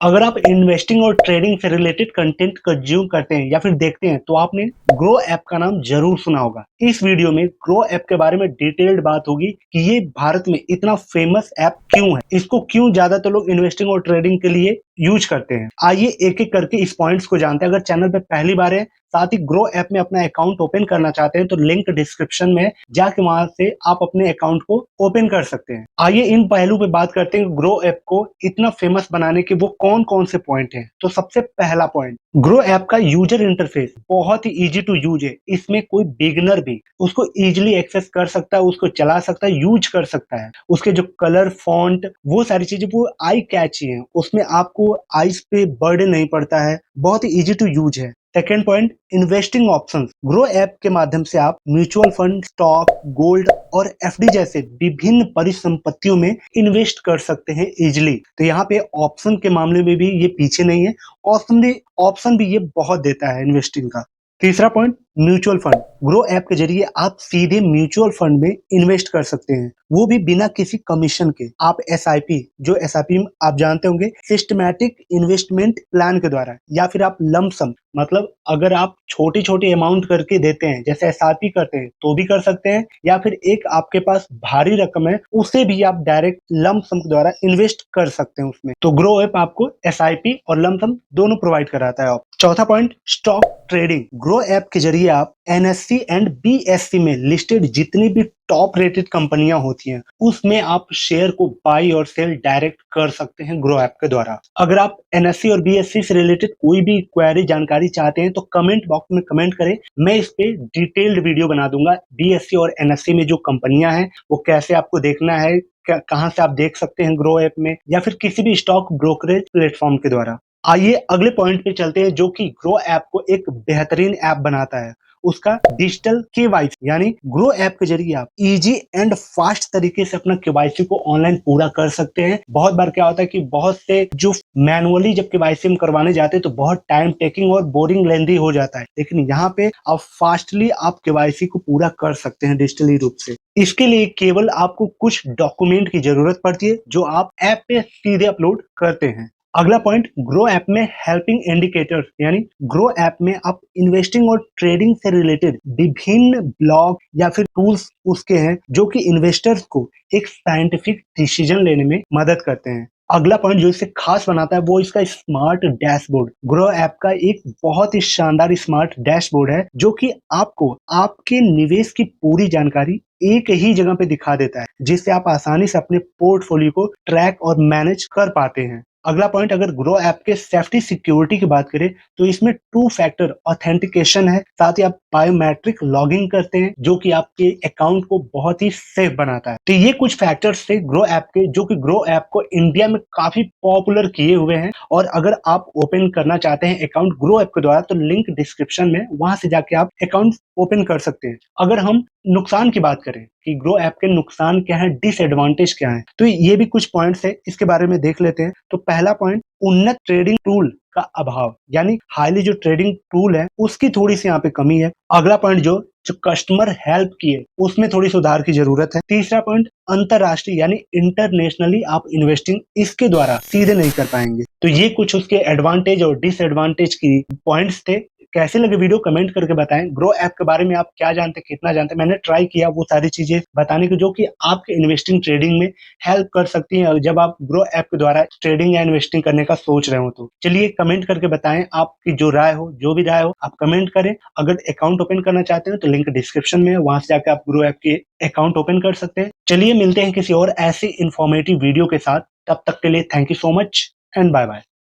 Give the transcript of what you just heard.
अगर आप इन्वेस्टिंग और ट्रेडिंग से रिलेटेड कंटेंट कंज्यूम करते हैं या फिर देखते हैं तो आपने ग्रो ऐप का नाम जरूर सुना होगा। इस वीडियो में ग्रो ऐप के बारे में डिटेल्ड बात होगी कि ये भारत में इतना फेमस ऐप क्यों है, इसको क्यों ज्यादातर लोग इन्वेस्टिंग और ट्रेडिंग के लिए यूज करते हैं। आइए एक एक करके इस पॉइंट्स को जानते हैं। अगर चैनल पे पहली बार है, साथ ही ग्रो ऐप में अपना अकाउंट ओपन करना चाहते हैं तो लिंक डिस्क्रिप्शन में जाके वहां से आप अपने अकाउंट को ओपन कर सकते हैं। आइए इन पहलू पे बात करते हैं ग्रो ऐप को इतना फेमस बनाने के वो कौन कौन से पॉइंट हैं। तो सबसे पहला पॉइंट, ग्रो ऐप का यूजर इंटरफेस बहुत ही इजी टू यूज है। इसमें कोई बिगिनर भी उसको इजीली एक्सेस कर सकता है, उसको चला सकता है, यूज कर सकता है। उसके जो कलर, फॉन्ट, वो सारी चीजें वो आई कैची है, उसमें आपको आईज पे बर्डन नहीं पड़ता है, बहुत ही इजी टू यूज है। Second point, investing options. Grow app के माध्यम से आप म्यूचुअल फंड, स्टॉक, गोल्ड और एफडी जैसे विभिन्न परिसंपत्तियों में इन्वेस्ट कर सकते हैं इजिली। तो यहाँ पे ऑप्शन के मामले में भी ये पीछे नहीं है, ऑप्शन भी ये बहुत देता है इन्वेस्टिंग का। तीसरा point, mutual fund. Grow app के जरिए आप सीधे म्यूचुअल फंड में इन्वेस्ट कर सकते हैं, वो भी बिना किसी कमीशन के। आप एसआईपी, जो एसआईपी आप जानते होंगे, सिस्टमैटिक इन्वेस्टमेंट प्लान के द्वारा, या फिर आप लमसम, मतलब अगर आप छोटी छोटी अमाउंट करके देते हैं जैसे एसआईपी करते हैं तो भी कर सकते हैं, या फिर एक आपके पास भारी रकम है उसे भी आप डायरेक्ट लमसम के द्वारा इन्वेस्ट कर सकते हैं उसमें। तो ग्रो ऐप आपको एसआईपी और लमसम दोनों प्रोवाइड कराता है। चौथा point, stock trading. Grow app के जरिए आप एनएससी एंड बीएससी में लिस्टेड जितनी भी टॉप रेटेड कंपनियां होती हैं उसमें आप शेयर को बाई और सेल डायरेक्ट कर सकते हैं ग्रो ऐप के द्वारा। अगर आप एनएससी और बीएससी से रिलेटेड कोई भी क्वेरी, जानकारी चाहते हैं तो कमेंट बॉक्स में कमेंट करें, मैं इस पे डिटेल्ड वीडियो बना दूंगा। बीएससी और एनएससी में जो कंपनियां हैं वो कैसे आपको देखना है, कहां से आप देख सकते हैं ग्रो ऐप में, या फिर किसी भी स्टॉक ब्रोकरेज प्लेटफॉर्म के द्वारा। आइए अगले पॉइंट पे चलते हैं, जो कि ग्रो ऐप को एक बेहतरीन ऐप बनाता है, उसका डिजिटल केवाईसी। यानी ग्रो ऐप के जरिए आप इजी एंड फास्ट तरीके से अपना केवाईसी को ऑनलाइन पूरा कर सकते हैं। बहुत बार क्या होता है कि बहुत से जो मैनुअली जब केवाईसी हम करवाने जाते हैं तो बहुत टाइम टेकिंग और बोरिंग लेंथी हो जाता है, लेकिन यहाँ पे आप फास्टली आप केवाईसी को पूरा कर सकते हैं डिजिटली रूप से। इसके लिए केवल आपको कुछ डॉक्यूमेंट की जरूरत पड़ती है जो आप ऐप पे सीधे अपलोड करते हैं। अगला पॉइंट, ग्रो ऐप में हेल्पिंग इंडिकेटर्स। यानी ग्रो ऐप में आप इन्वेस्टिंग और ट्रेडिंग से रिलेटेड विभिन्न ब्लॉग या फिर टूल्स उसके हैं जो कि इन्वेस्टर्स को एक साइंटिफिक डिसीजन लेने में मदद करते हैं। अगला पॉइंट जो इसे खास बनाता है वो इसका स्मार्ट डैशबोर्ड। ग्रो ऐप का एक बहुत ही शानदार स्मार्ट डैशबोर्ड है जो कि आपको आपके निवेश की पूरी जानकारी एक ही जगह पे दिखा देता है, जिससे आप आसानी से अपने पोर्टफोलियो को ट्रैक और मैनेज कर पाते हैं। अगला पॉइंट, अगर ग्रो ऐप के सेफ्टी सिक्योरिटी की बात करें तो इसमें 2 फैक्टर ऑथेंटिकेशन है, साथ ही आप बायोमेट्रिक लॉगिंग करते हैं जो कि आपके अकाउंट को बहुत ही सेफ बनाता है। तो ये कुछ फैक्टर्स थे ग्रो ऐप के जो कि ग्रो ऐप को इंडिया में काफी पॉपुलर किए हुए हैं। और अगर आप ओपन करना चाहते हैं अकाउंट ग्रो ऐप के द्वारा तो लिंक डिस्क्रिप्शन में, वहां से जाके आप अकाउंट ओपन कर सकते हैं। अगर हम नुकसान की बात करें कि ग्रो ऐप के नुकसान क्या है, डिसएडवांटेज क्या है, तो ये भी कुछ पॉइंट्स है, इसके बारे में देख लेते हैं। तो पहला पॉइंट, उन्नत ट्रेडिंग टूल का अभाव। यानी हाईली जो ट्रेडिंग टूल है उसकी थोड़ी सी यहाँ पे कमी है। अगला पॉइंट, जो कस्टमर हेल्प की है उसमें थोड़ी सुधार की जरूरत है। तीसरा पॉइंट, अंतरराष्ट्रीय यानी इंटरनेशनली आप इन्वेस्टिंग इसके द्वारा सीधे नहीं कर पाएंगे। तो ये कुछ उसके एडवांटेज और डिसएडवांटेज की पॉइंट्स थे। कैसे लगे वीडियो कमेंट करके बताएं। ग्रो ऐप के बारे में आप क्या जानते हैं, कितना जानते हैं। मैंने ट्राई किया वो सारी चीजें बताने की जो कि आपके इन्वेस्टिंग ट्रेडिंग में हेल्प कर सकती हैं जब आप ग्रो ऐप के द्वारा ट्रेडिंग या इन्वेस्टिंग करने का सोच रहे हो। तो चलिए कमेंट करके बताएं, आपकी जो राय हो, जो भी राय हो आप कमेंट करें। अगर अकाउंट ओपन करना चाहते हैं तो लिंक डिस्क्रिप्शन में है, वहां से जाकर आप ग्रो ऐप के अकाउंट ओपन कर सकते हैं। चलिए मिलते हैं किसी और ऐसे इंफॉर्मेटिव वीडियो के साथ, तब तक के लिए thank you so much and bye bye.